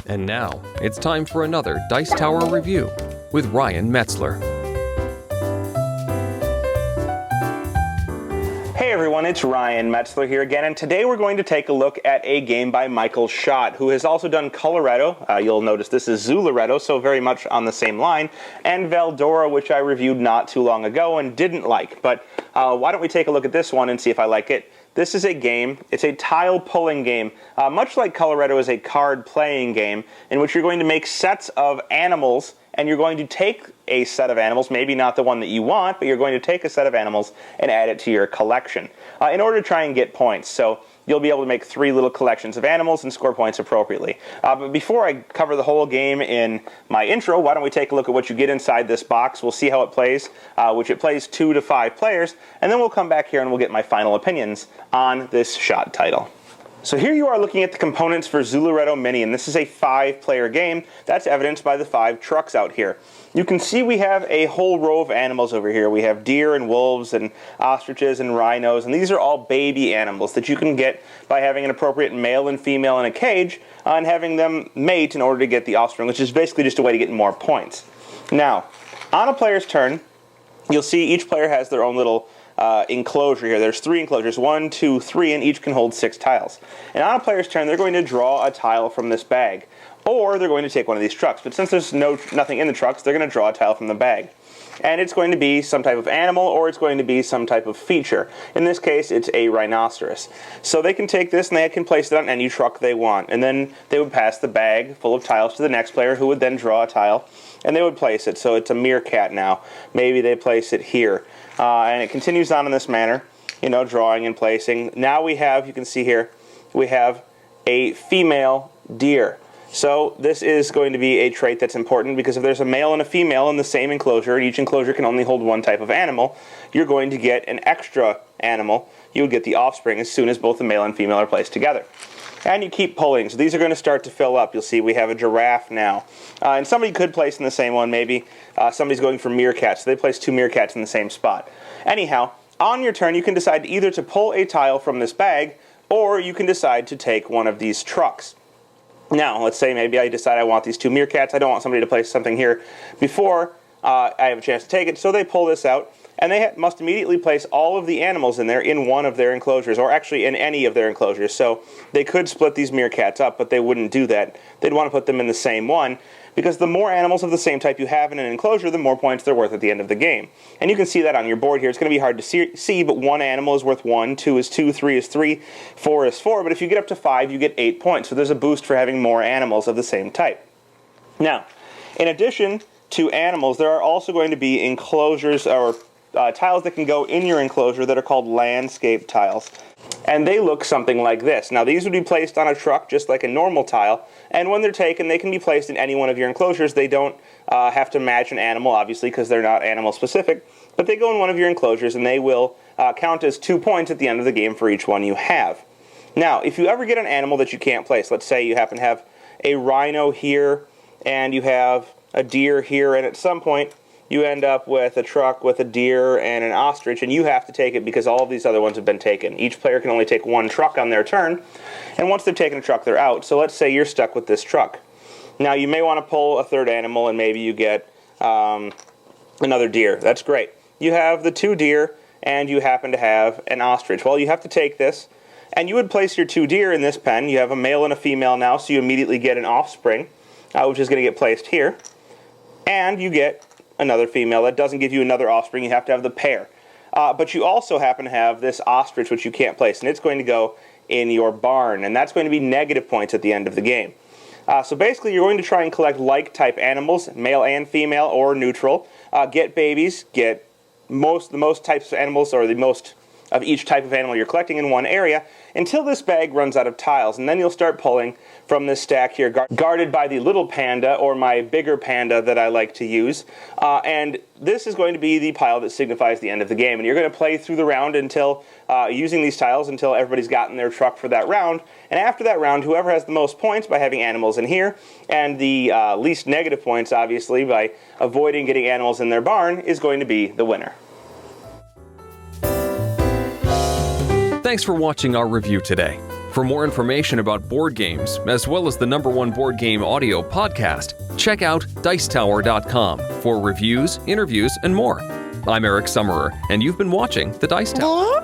And now, it's time for another Dice Tower review with Ryan Metzler. Hey everyone, it's Ryan Metzler here again, and today we're going to take a look at a game by Michael Schott, who has also done Coloretto. You'll notice this is Zooloretto, so very much on the same line, and Veldora, which I reviewed not too long ago and didn't like. But why don't we take a look at this one and see if I like it. This is a game, it's a tile pulling game, much like Coloretto is a card playing game, in which you're going to make sets of animals, and you're going to take a set of animals, maybe not the one that you want, but you're going to take a set of animals and add it to your collection in order to try and get points. So you'll be able to make 3 little collections of animals and score points appropriately. But before I cover the whole game in my intro, why don't we take a look at what you get inside this box. We'll see how it plays, which it plays 2 to 5 players, and then we'll come back here and we'll get my final opinions on this Schott title. So here you are looking at the components for Zooloretto Mini, and this is a 5-player game. That's evidenced by the 5 trucks out here. You can see we have a whole row of animals over here. We have deer and wolves and ostriches and rhinos, and these are all baby animals that you can get by having an appropriate male and female in a cage and having them mate in order to get the offspring, which is basically just a way to get more points. Now, on a player's turn, you'll see each player has their own little enclosure here. There's 3 enclosures, 1, 2, 3, and each can hold 6 tiles. And on a player's turn, they're going to draw a tile from this bag, or they're going to take one of these trucks. But since there's nothing in the trucks, they're going to draw a tile from the bag. And it's going to be some type of animal, or it's going to be some type of feature. In this case, it's a rhinoceros. So they can take this and they can place it on any truck they want. And then they would pass the bag full of tiles to the next player, who would then draw a tile, and they would place it. So it's a meerkat now. Maybe they place it here. And it continues on in this manner, you know, drawing and placing. Now we have, you can see here, we have a female deer. So this is going to be a trait that's important, because if there's a male and a female in the same enclosure, and each enclosure can only hold one type of animal, you're going to get an extra animal. You would get the offspring as soon as both the male and female are placed together. And you keep pulling. So these are going to start to fill up. You'll see we have a giraffe now. And somebody could place in the same one, maybe. Somebody's going for meerkats, so they place 2 meerkats in the same spot. Anyhow, on your turn, you can decide either to pull a tile from this bag, or you can decide to take one of these trucks. Now, let's say maybe I decide I want these 2 meerkats. I don't want somebody to place something here before I have a chance to take it. So they pull this out, and they must immediately place all of the animals in there in one of their enclosures, or actually in any of their enclosures. So they could split these meerkats up, but they wouldn't do that. They'd want to put them in the same one, because the more animals of the same type you have in an enclosure, the more points they're worth at the end of the game. And you can see that on your board here. It's going to be hard to see, but 1 animal is worth 1, 2 is 2, 3 is 3, 4 is 4. But if you get up to 5, you get 8 points. So there's a boost for having more animals of the same type. Now, in addition to animals, there are also going to be enclosures, or tiles that can go in your enclosure, that are called landscape tiles. And they look something like this. Now, these would be placed on a truck just like a normal tile, and when they're taken, they can be placed in any one of your enclosures. They don't have to match an animal, obviously, because they're not animal specific, but they go in one of your enclosures, and they will count as 2 points at the end of the game for each one you have. Now, if you ever get an animal that you can't place, let's say you happen to have a rhino here, and you have a deer here, and at some point you end up with a truck with a deer and an ostrich, and you have to take it because all of these other ones have been taken. Each player can only take 1 truck on their turn, and once they've taken a truck, they're out. So let's say you're stuck with this truck. Now, you may want to pull a 3rd animal, and maybe you get another deer. That's great. You have the 2 deer, and you happen to have an ostrich. Well, you have to take this, and you would place your 2 deer in this pen. You have a male and a female now, so you immediately get an offspring, which is going to get placed here. And you get another female. That doesn't give you another offspring. You have to have the pair. But you also happen to have this ostrich, which you can't place, and it's going to go in your barn, and that's going to be negative points at the end of the game. So basically, you're going to try and collect like-type animals, male and female, or neutral. Get babies, get the most types of animals, or the most of each type of animal you're collecting in one area, until this bag runs out of tiles, and then you'll start pulling from this stack here, guarded by the little panda, or my bigger panda that I like to use. And this is going to be the pile that signifies the end of the game. And you're going to play through the round until, using these tiles, until everybody's gotten their truck for that round. And after that round, whoever has the most points by having animals in here, and the least negative points, obviously, by avoiding getting animals in their barn, is going to be the winner. Thanks for watching our review today. For more information about board games, as well as the #1 board game audio podcast, check out dicetower.com for reviews, interviews, and more. I'm Eric Summerer, and you've been watching The Dice Tower.